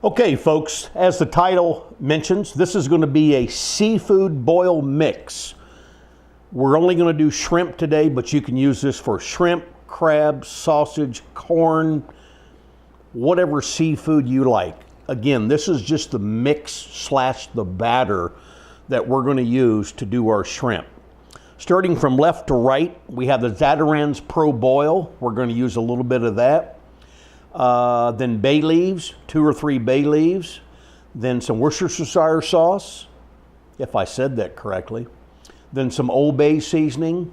Okay, folks, as the title mentions, this is going to be a seafood boil mix. We're only going to do shrimp today, but you can use this for shrimp, crab, sausage, corn, whatever seafood you like. Again, this is just the mix slash the batter that we're going to use to do our shrimp. Starting from left to right, we have the Zatarain's Pro Boil. We're going to use a little bit of that. Then bay leaves, 2 or 3 bay leaves. Then some Worcestershire sauce, if I said that correctly. Then some Old Bay seasoning.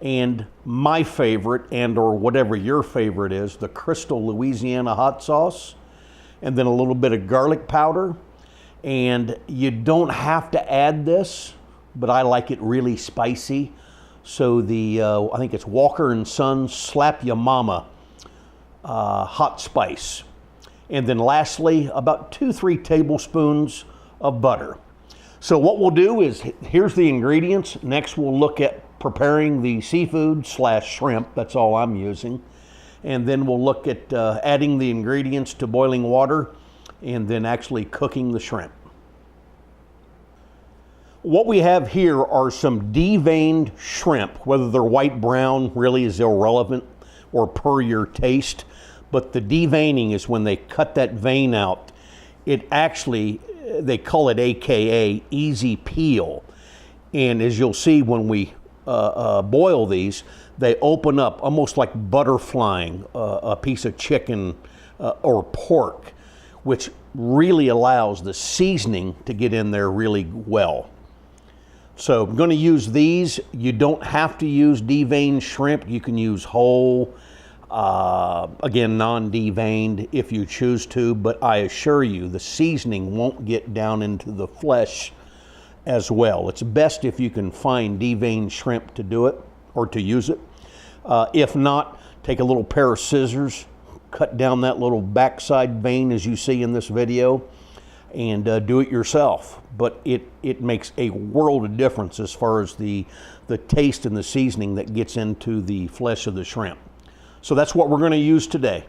And my favorite, and or whatever your favorite is, the Crystal Louisiana hot sauce. And then a little bit of garlic powder. And you don't have to add this, but I like it really spicy. So the, I think it's Walker and Sons Slap Ya Mama hot spice. And then lastly, about 2-3 tablespoons of butter. So what we'll do is, here's the ingredients. Next we'll look at preparing the seafood slash shrimp. That's all I'm using. And then we'll look at adding the ingredients to boiling water and then actually cooking the shrimp. What we have here are some deveined shrimp. Whether they're white, brown really is irrelevant or per your taste. But the deveining is when they cut that vein out. It actually, they call it AKA easy peel. And as you'll see when we boil these, they open up almost like butterflying a piece of chicken or pork, which really allows the seasoning to get in there really well. So I'm going to use these. You don't have to use deveined shrimp. You can use whole, again, non-deveined if you choose to, but I assure you the seasoning won't get down into the flesh as well. It's best if you can find deveined shrimp to do it or to use it. If not, take a little pair of scissors, cut down that little backside vein as you see in this video, and do it yourself. But it makes a world of difference as far as the taste and the seasoning that gets into the flesh of the shrimp. So that's what we're going to use today.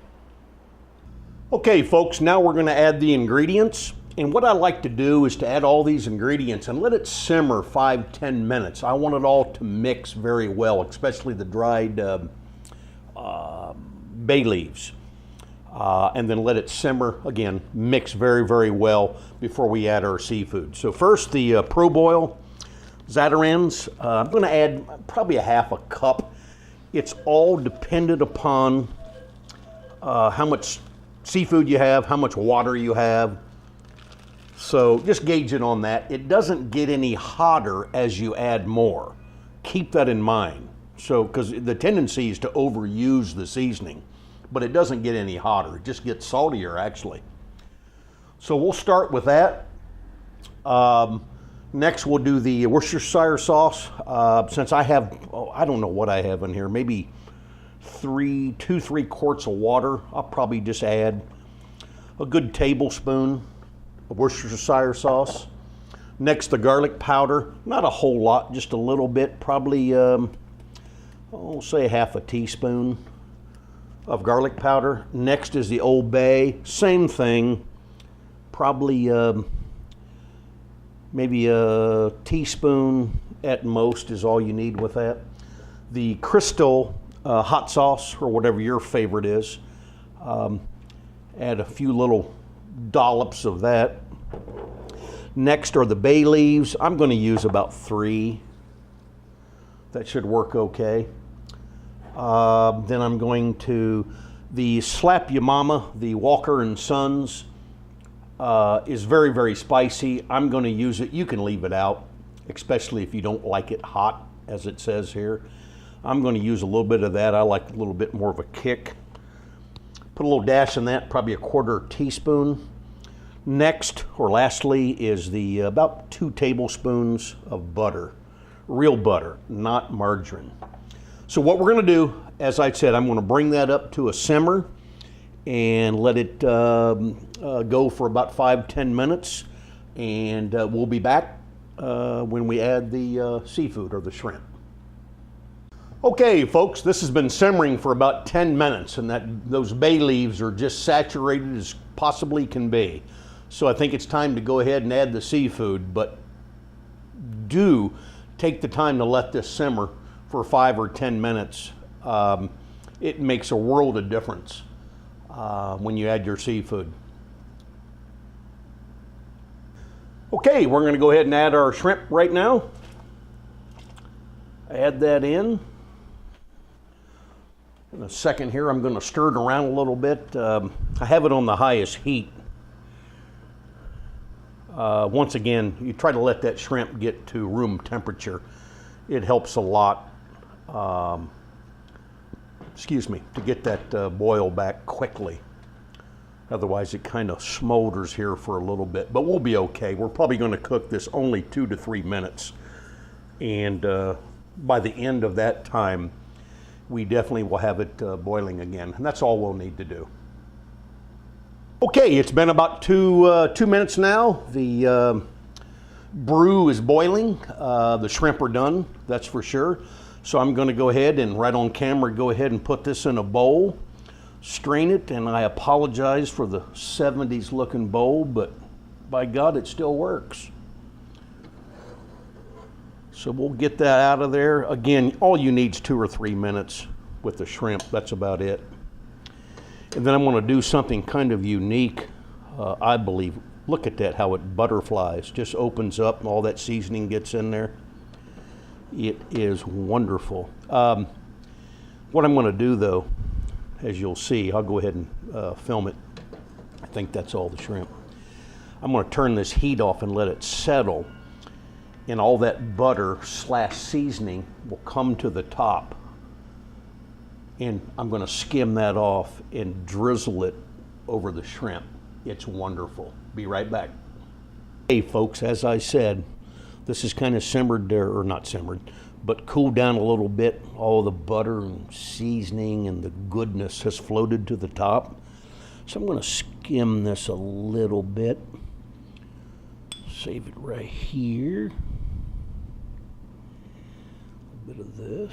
Okay, folks, now we're going to add the ingredients. And what I like to do is to add all these ingredients and let it simmer 5-10 minutes. I want it all to mix very well, especially the dried bay leaves. And then let it simmer, again, mix very, very well before we add our seafood. So first, the Pro Boil Zatarain's. I'm going to add probably a half a cup. It's all dependent upon how much seafood you have, how much water you have. So just gauge it on that. It doesn't get any hotter as you add more. Keep that in mind. So, because the tendency is to overuse the seasoning, but it doesn't get any hotter. It just gets saltier, actually. So we'll start with that. Next, we'll do the Worcestershire sauce. Since I have, I don't know what I have in here, maybe 2-3 quarts of water. I'll probably just add a good tablespoon of Worcestershire sauce. Next, the garlic powder. Not a whole lot, just a little bit. Probably, I'll say half a teaspoon of garlic powder. Next is the Old Bay. Same thing. Probably maybe a teaspoon at most is all you need with that. The Crystal hot sauce, or whatever your favorite is. Add a few little dollops of that. Next are the bay leaves. I'm going to use about 3. That should work okay. Then I'm going to, the Slap Ya Mama, the Walker and Sons, is very, very spicy. I'm going to use it. You can leave it out, especially if you don't like it hot, as it says here. I'm going to use a little bit of that. I like a little bit more of a kick. Put a little dash in that, probably a 1/4 teaspoon. Next, or lastly, is the about 2 tablespoons of butter. Real butter, not margarine. So what we're going to do, as I said, I'm going to bring that up to a simmer and let it go for about 5-10 minutes. And we'll be back when we add the seafood or the shrimp. Okay, folks, this has been simmering for about 10 minutes, and those bay leaves are just saturated as possibly can be. So I think it's time to go ahead and add the seafood, but do take the time to let this simmer for 5 or 10 minutes. It makes a world of difference when you add your seafood. Okay, we're going to go ahead and add our shrimp right now. Add that in. In a second here, I'm going to stir it around a little bit. I have it on the highest heat. Once again, you try to let that shrimp get to room temperature. It helps a lot, to get that boil back quickly. Otherwise, it kind of smolders here for a little bit, but we'll be okay. We're probably going to cook this only 2 to 3 minutes. And by the end of that time, we definitely will have it boiling again. And that's all we'll need to do. Okay, it's been about two minutes now. The brew is boiling. The shrimp are done, that's for sure. So I'm going to go ahead and right on camera, go ahead and put this in a bowl, strain it, and I apologize for the 70s looking bowl, but by God, it still works. So we'll get that out of there. Again, all you need is 2 or 3 minutes with the shrimp. That's about it. And then I'm going to do something kind of unique, I believe. Look at that, how it butterflies. Just opens up and all that seasoning gets in there. It is wonderful. What I'm going to do, though, as you'll see, I'll go ahead and film it. I think that's all the shrimp. I'm going to turn this heat off and let it settle. And all that butter / seasoning will come to the top. And I'm going to skim that off and drizzle it over the shrimp. It's wonderful. Be right back. Hey folks, as I said, this is kind of simmered there, or not simmered, but cooled down a little bit. All the butter and seasoning and the goodness has floated to the top. So I'm going to skim this a little bit. Save it right here. A bit of this.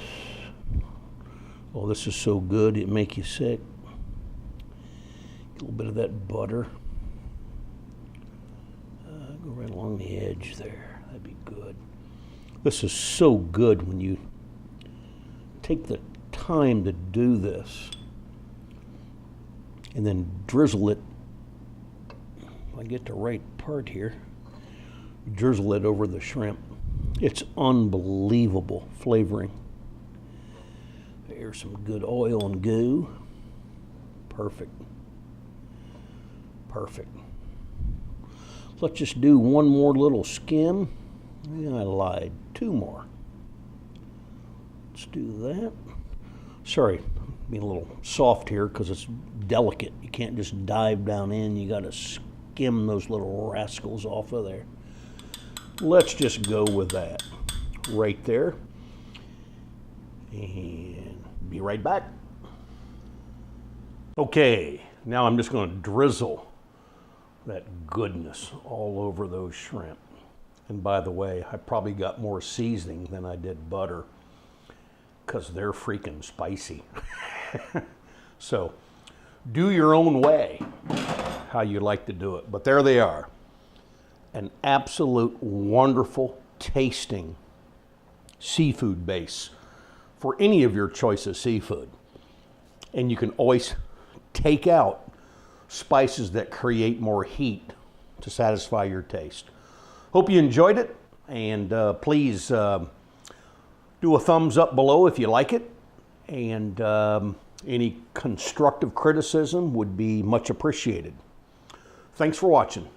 Oh, this is so good, it'd make you sick. A little bit of that butter. Go right along the edge there, that'd be good. This is so good when you take the time to do this and then drizzle it. If I get the right part here, drizzle it over the shrimp. It's unbelievable flavoring. There's some good oil and goo. Perfect. Perfect. Let's just do one more little skim. I lied. 2 more. Let's do that. Sorry, being a little soft here because it's delicate. You can't just dive down in. You got to skim those little rascals off of there. Let's just go with that right there. And be right back. Okay, now I'm just going to drizzle that goodness all over those shrimp. And by the way, I probably got more seasoning than I did butter because they're freaking spicy. So do your own way how you like to do it. But there they are. An absolute wonderful tasting seafood base for any of your choice of seafood. And you can always take out spices that create more heat to satisfy your taste. Hope you enjoyed it, and please do a thumbs up below if you like it, and any constructive criticism would be much appreciated. Thanks for watching.